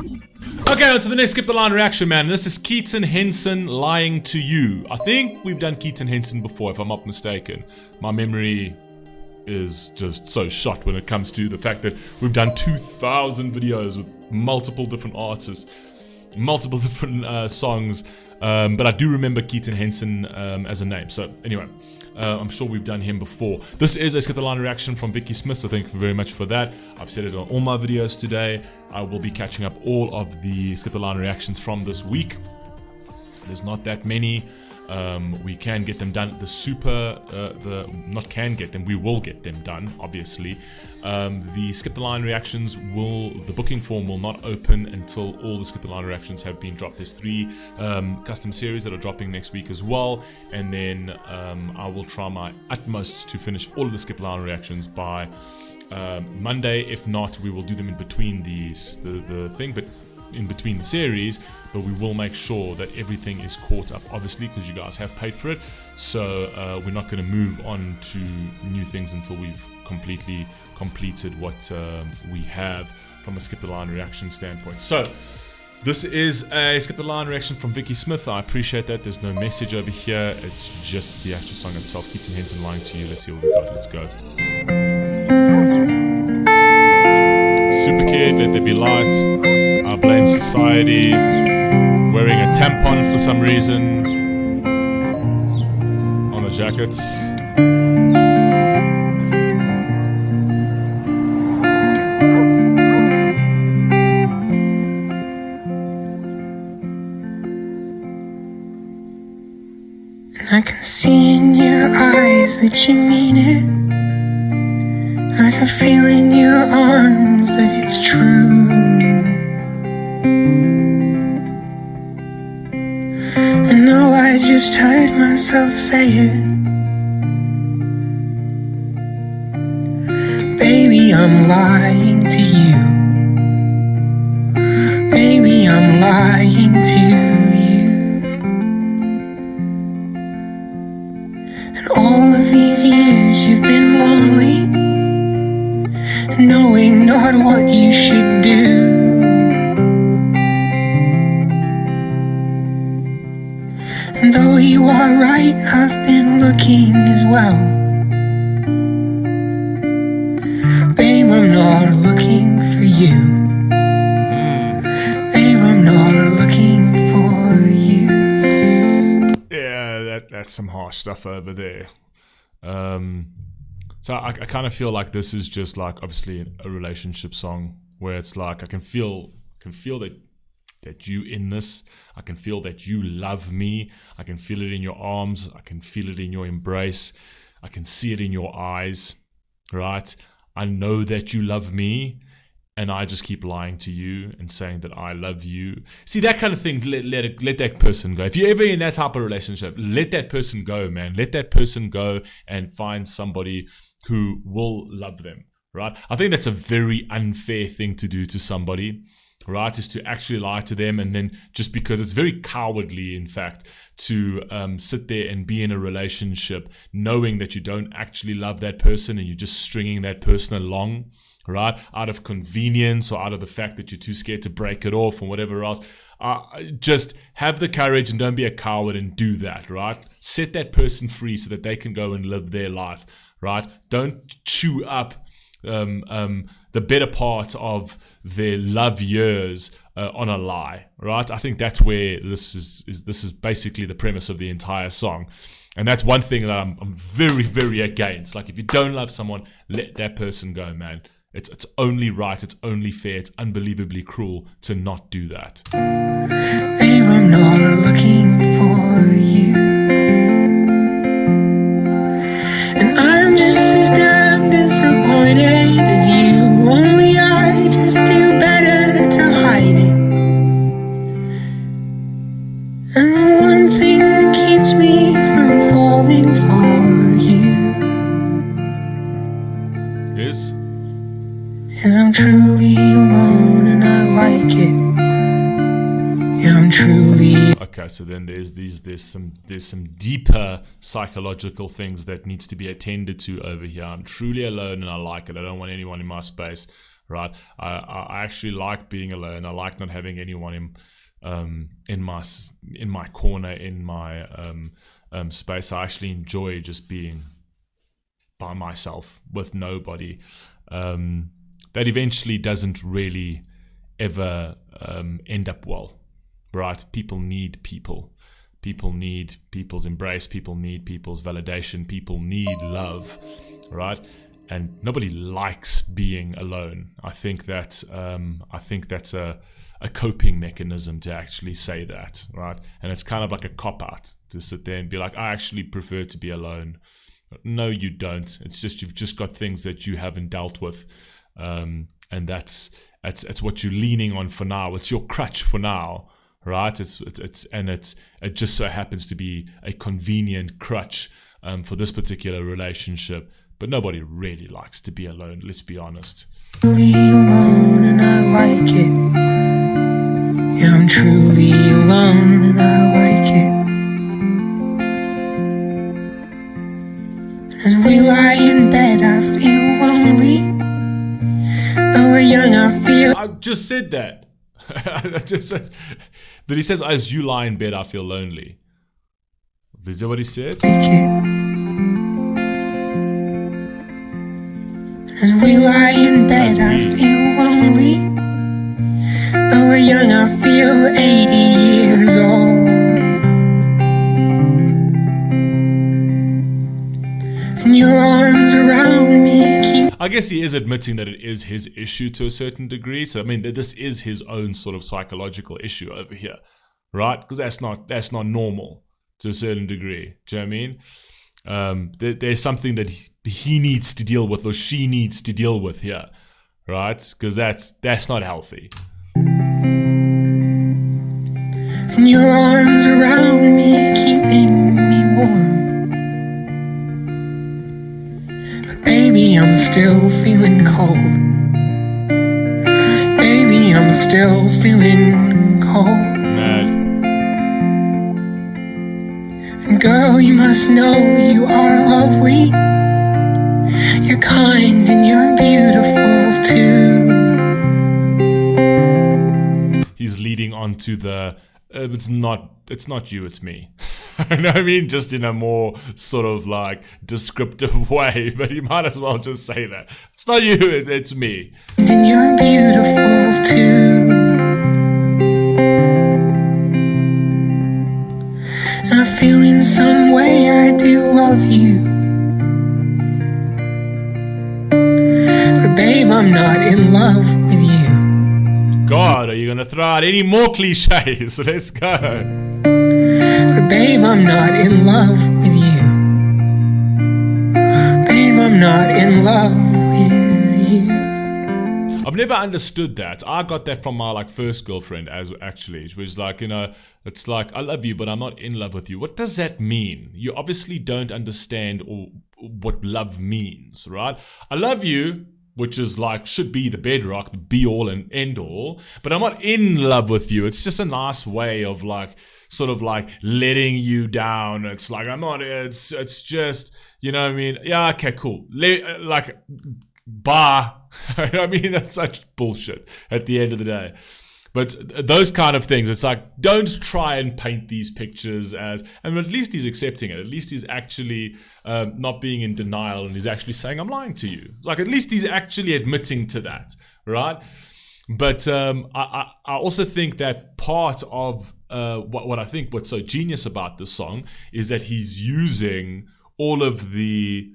Okay, on to the next Skip the Line reaction, man. This is Keaton Henson, Lying to You. I think we've done Keaton Henson before, if I'm not mistaken. My memory is just so shot when it comes to the fact that we've done 2,000 videos with multiple different artists, multiple different songs, but I do remember Keaton Henson as a name. So anyway, I'm sure we've done him before. This is a Skip the Line reaction from Vicky Smith, so thank you very much for that. I've said it on all my videos today. I will be catching up all of the Skip the Line reactions from this week. There's not that many. We can get them done. We will get them done, obviously. The Skip the Line reactions the booking form will not open until all the Skip the Line reactions have been dropped. There's 3 custom series that are dropping next week as well. And then I will try my utmost to finish all of the Skip the Line reactions by Monday. If not, we will do them in between in between the series, but we will make sure that everything is caught up, obviously, because you guys have paid for it. So we're not going to move on to new things until we've completely completed what we have from a Skip the Line reaction standpoint. So this is a Skip the Line reaction from Vicky Smith. I appreciate that. There's no message over here. It's just the actual song itself. Keaton Henson, Lying to You. Let's see what we got. Let's go. Super Kid, Let There Be Light. I Blame Society. Wearing a tampon for some reason on the jackets. And I can see in your eyes that you mean it. I can feel in your arms that it's true. I know I just heard myself say it. Baby, I'm lying to you. Baby, I'm lying to you. And all of these years you've been lonely, knowing not what you should do. And though you are right, I've been looking as well. Babe, I'm not looking for you. Babe, I'm not looking for you. Yeah, that's some harsh stuff over there. So I kind of feel like this is just like obviously a relationship song where it's like I can feel that you in this. I can feel that you love me. I can feel it in your arms. I can feel it in your embrace. I can see it in your eyes, right? I know that you love me, and I just keep lying to you and saying that I love you. See, that kind of thing, let that person go. If you're ever in that type of relationship, let that person go, man. Let that person go and find somebody who will love them, right? I think that's a very unfair thing to do to somebody, right? Is to actually lie to them, and then just because it's very cowardly, in fact, to sit there and be in a relationship knowing that you don't actually love that person and you're just stringing that person along, right? Out of convenience or out of the fact that you're too scared to break it off or whatever else. Just have the courage and don't be a coward and do that, right? Set that person free so that they can go and live their life, right? Don't chew up the better part of their love years on a lie, right? I think that's where this is basically the premise of the entire song. And that's one thing that I'm very, very against. Like, if you don't love someone, let that person go, man. It's only right, it's only fair, it's unbelievably cruel to not do that. Babe, I'm not looking for you. And I'm just as damn disappointed as you. Only I just do better to hide it. And the one thing that keeps me from falling for you Is I'm truly alone and I like it. Yeah, I'm truly. okay, so then there's some deeper psychological things that needs to be attended to over here. I'm truly alone and I like it. I don't want anyone in my space, right? I actually like being alone. I like not having anyone in my corner, in my space. I actually enjoy just being by myself with nobody. That eventually doesn't really ever end up well, right? People need people. People need people's embrace. People need people's validation. People need love, right? And nobody likes being alone. I think that's a coping mechanism to actually say that, right? And it's kind of like a cop-out to sit there and be like, I actually prefer to be alone. No, you don't. It's just you've just got things that you haven't dealt with, and that's what you're leaning on for now. It's your crutch for now, right? It just so happens to be a convenient crutch for this particular relationship. But nobody really likes to be alone. Let's be honest. Truly alone and I like it. Yeah, I'm truly alone and I like it. As we lie in bed, I feel lonely. Though we're young, I feel. I just said that. I just said that. He says, as you lie in bed, I feel lonely. Is that what he said? Like it. As we lie in bed, I feel lonely. Though we're young, I feel 80 years old. And your arms around me keep. I guess he is admitting that it is his issue to a certain degree. So I mean, this is his own sort of psychological issue over here, right? Because that's not normal to a certain degree. Do you know what I mean? There's something that he needs to deal with, or she needs to deal with here, right? Because that's not healthy. And your arms around me, keeping me warm. But baby, I'm still feeling cold. Baby, I'm still feeling cold. Mad. Girl, you must know you are lovely. You're kind and you're beautiful too. He's leading on to the it's not you, it's me. You know what I mean? Just in a more sort of like descriptive way, but you might as well just say that. It's not you, it's me. And you're beautiful too. And I feel in some way I do love you. But babe, I'm not in love with you. God, are you gonna throw out any more cliches? Let's go. But babe, I'm not in love with you. Babe, I'm not in love with you. I've never understood that. I got that from my first girlfriend actually. It was like, it's like, I love you, but I'm not in love with you. What does that mean? You obviously don't understand what love means, right? I love you, which is should be the bedrock, the be all and end all, but I'm not in love with you. It's just a nice way of sort of letting you down. It's like, I'm not, it's just, you know what I mean? Yeah, okay, cool. Bye. You know what I mean? That's such bullshit at the end of the day. But those kind of things, it's like, don't try and paint these pictures as, and at least he's accepting it. At least he's actually not being in denial, and he's actually saying, I'm lying to you. It's like, at least he's actually admitting to that, right? But I also think that part of what I think what's so genius about this song is that he's using all of the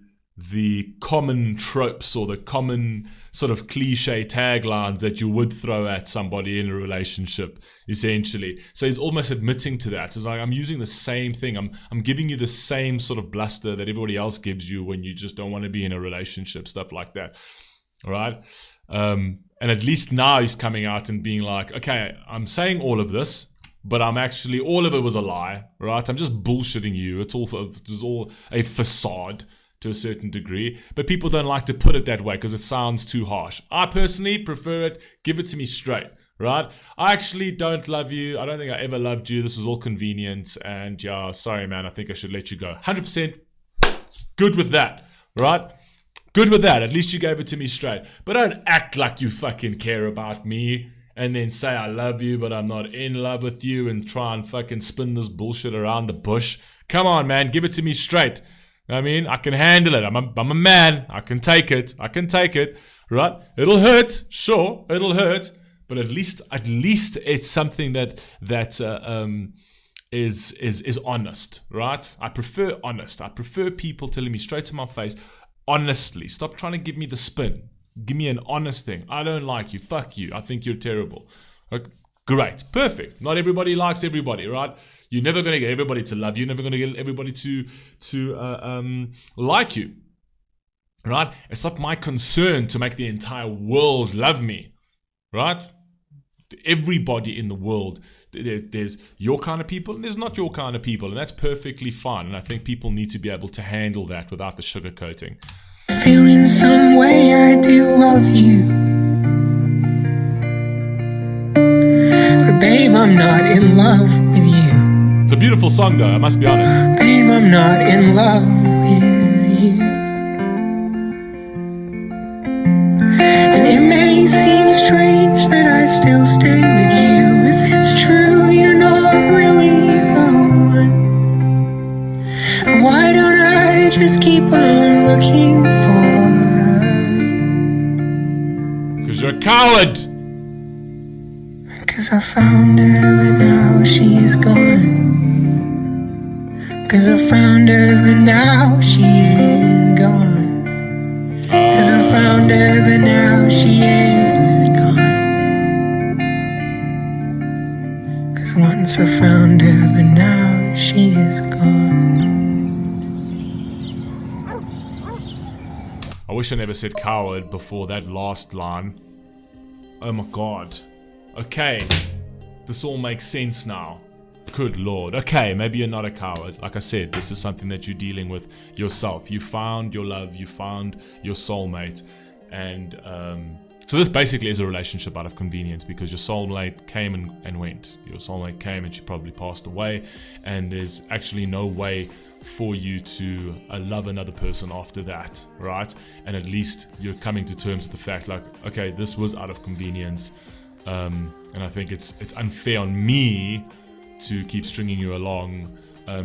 common tropes or the common sort of cliche taglines that you would throw at somebody in a relationship, essentially. So he's almost admitting to that. It's like, I'm using the same thing. I'm giving you the same sort of bluster that everybody else gives you when you just don't want to be in a relationship, stuff like that. All right? And at least now he's coming out and being like, okay, I'm saying all of this, but I'm actually, all of it was a lie, right? I'm just bullshitting you. It was all a facade to a certain degree, but people don't like to put it that way because it sounds too harsh. I personally prefer it, give it to me straight, right? I actually don't love you. I don't think I ever loved you. This was all convenient, and yeah, sorry man, I think I should let you go. 100% good with that, right? Good with that. At least you gave it to me straight. But don't act like you fucking care about me and then say I love you, but I'm not in love with you, and try and fucking spin this bullshit around the bush. Come on, man. Give it to me straight. I mean, I can handle it. I'm a man. I can take it. Right? It'll hurt. Sure, it'll hurt. But at least it's something that is honest, right? I prefer honest. I prefer people telling me straight to my face, honestly. Stop trying to give me the spin. Give me an honest thing. I don't like you. Fuck you. I think you're terrible. Okay, great. Perfect. Not everybody likes everybody, right? You're never going to get everybody to love you. You're never going to get everybody to like you, right? It's not my concern to make the entire world love me, right? Everybody in the world, there's your kind of people and there's not your kind of people, and that's perfectly fine. And I think people need to be able to handle that without the sugarcoating. Feeling some way I do love you, but babe, I'm not in love with you. It's a beautiful song though, I must be honest. Babe, I'm not in love with you. And it may seem strange that I still stay with you. If it's true, you're not really the one. Why don't I just keep on looking for her? 'Cause you're a coward. 'Cause I found her but now she is gone. 'Cause I found her but now she is gone. 'Cause I found her but now she is gone. 'Cause once I found her but now she is gone. I wish I never said coward before that last line. Oh my god. Okay, this all makes sense now. Good lord. Okay, maybe you're not a coward. Like I said, this is something that you're dealing with yourself. You found your love, you found your soulmate, and so this basically is a relationship out of convenience, because your soulmate came and went. Your soulmate came and she probably passed away, and there's actually no way for you to love another person after that, right? And at least you're coming to terms with the fact, like, okay, this was out of convenience, and I think it's unfair on me to keep stringing you along,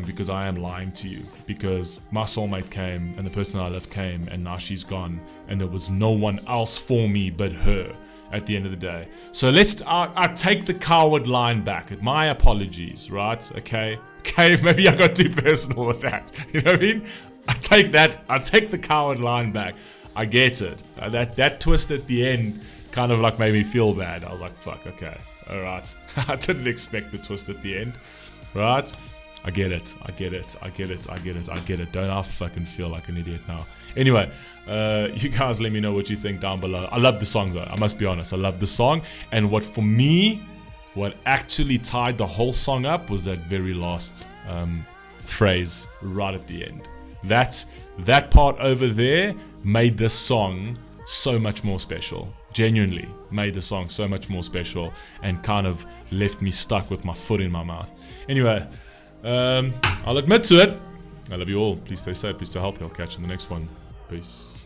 because I am lying to you, because my soulmate came and the person I love came and now she's gone, and there was no one else for me but her at the end of the day. So I take the coward line back. My apologies, right? Okay, maybe I got too personal with that. You know what I mean? I take the coward line back. I get it. That twist at the end kind of like made me feel bad. I was like, fuck, okay, alright. I didn't expect the twist at the end, right? I get it. Don't I fucking feel like an idiot now? Anyway, you guys let me know what you think down below. I love the song though, I must be honest. I love the song, and what actually tied the whole song up was that very last phrase right at the end. That part over there made this song so much more special. Genuinely made the song so much more special, and kind of left me stuck with my foot in my mouth. Anyway, I'll admit to it. I love you all. Please stay safe. Please stay healthy. I'll catch you in the next one. Peace.